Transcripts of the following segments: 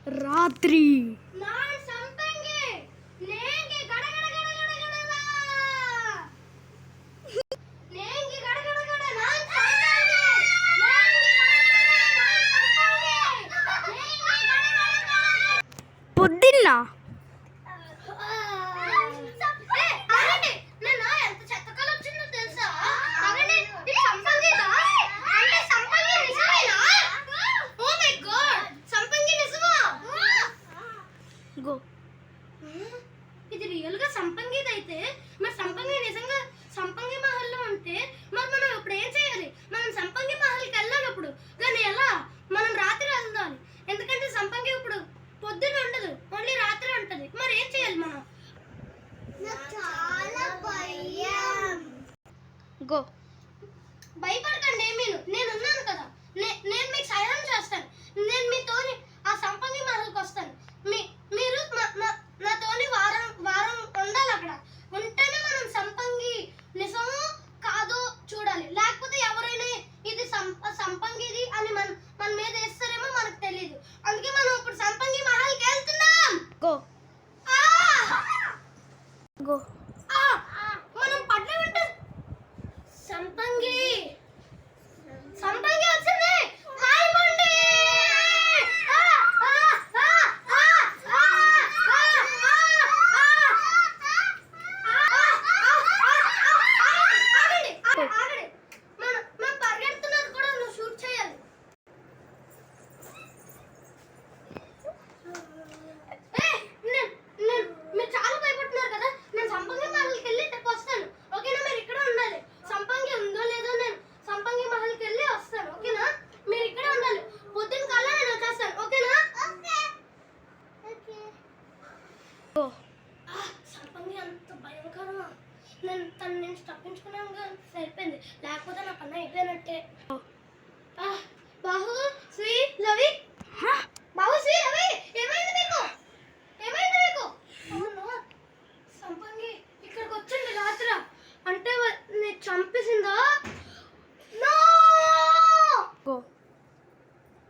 రాత్రి పొద్దున్న ఇది రియల్ గా సంపంగిది అయితే మరి సంపంగి నిజంగా సంపంగి మహల్లో ఉంటే మరి మనం ఇప్పుడు ఏం చేయాలి? మనం సంపంగి మహల్కి వెళ్ళాలి ఇప్పుడు. కానీ ఎలా? మనం రాత్రి వెళ్దాం, ఎందుకంటే సంపంగి ఇప్పుడు పొద్దున ఉండదు, ఓన్లీ రాత్రి ఉంటది. మరి ఏం చేయాలి మనం? భయపడకండి, నేను ఉన్నాను కదా, నేను మీకు సహాయం చేస్తాను. నేను మీతోని ఆ సంపంగి మహల్కి వస్తాను. మీరు నాతోని వారం ఉండాలి. అక్కడ ఉంటేనే మనం సంపంగి నిజమో కాదో చూడాలి. లేకపోతే ఎవరైనా ఇది సంపంగిది అని మన మీద వేస్తారేమో మనకు తెలియదు. అందుకే మనం ఇప్పుడు సంపంగి మహల్కి వెళ్తున్నాం. మనం పట్ల ఉంటే సంపంగి వచ్చింది. నేను తప్పించుకున్నాను, సరిపోయింది. లేకపోతే నా పని అయిపోయినట్టే. బాహు శ్రీ రవి, బాహు శ్రీ రవి, ఏమైంది మీకు? అవును, సంపంగి ఇక్కడికి వచ్చింది రాత్రి. అంటే నేను చంపేసిందా?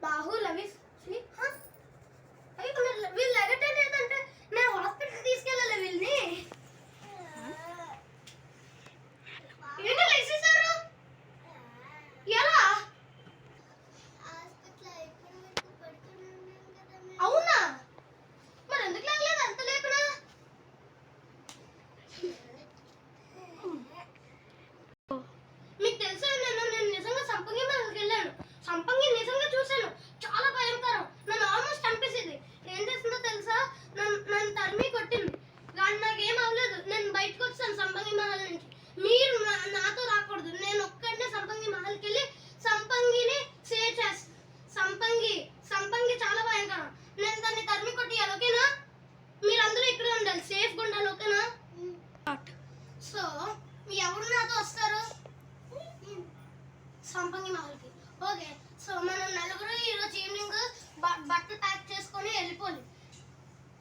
బాహు రవి శ్రీ వీళ్ళు ఎగటేదంటే నేను హాస్పిటల్కి తీసుకెళ్ళాలి వీళ్ళని. అవునా? మరి ఎందుకు లేగలేదు? అంత లేకునా? మీకు తెలుసా, నేను నిజంగా సంపంగి మహల్కి వెళ్ళాను. సంపంగి నిజంగా చూశాను, చాలా భయంకరం. నన్ను ఆల్మోస్ట్ చంపేసింది. ఏం చేసిందో తెలుసా? నన్ను తరిమి కొట్టింది, కానీ నాకేం అవ్వలేదు. నేను బయటకు వచ్చాను సంపంగి మహల్ నుంచి. మీరు నాతో రాకూడదు. నేను ఒక్కడనే సంపంగి మహల్కి వెళ్ళి సంపంగిని సేవ్ చేస్తాను. సంపంగి చాలా భయంకరం. నేను దాన్ని తరిమి కొట్టియాలి, ఓకేనా? మీరందరూ ఇక్కడే ఉండాలి, సేఫ్గా ఉండాలి, ఓకేనా? సో ఎవరు నాతో వస్తారు సంపంగి మహల్కి? ఓకే, సో మనం నలుగురు ఈరోజు ఈవినింగ్ బట్టలు ప్యాక్ చేసుకొని వెళ్ళిపోవాలి,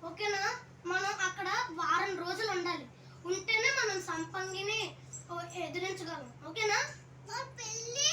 ఓకేనా? మనం అక్కడ వారం రోజులు ఉండాలి. ఉంటేనే మనం సంపంగిని ఎదిరించగలం, ఓకేనా? పెళ్ళి